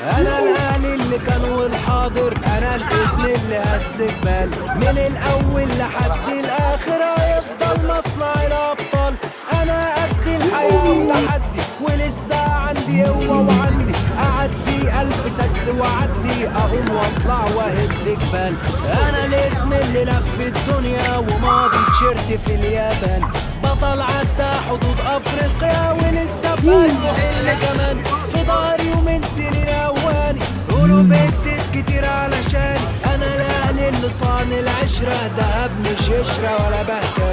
انا الاهلي اللي كان والحاضر، انا الاسم اللي هز جبال، من الاول لحد الاخر هيفضل مصنع الابطال. انا قد الحياه وتحدي، ولسه عندي قوه وعندي اعدي الف سد واعدي، اقوم واطلع واهد جبال. انا الاسم اللي لف الدنيا وماضي تيشيرت في اليابان، بطل عدى حدود افريقيا ولسه في قلبه حلم كمان. في ظهري ومن سنين اواني قولوا بيتت كتير علشاني، انا الاهلي اللي صان العشره، دهب مش قشره ولا بهجه.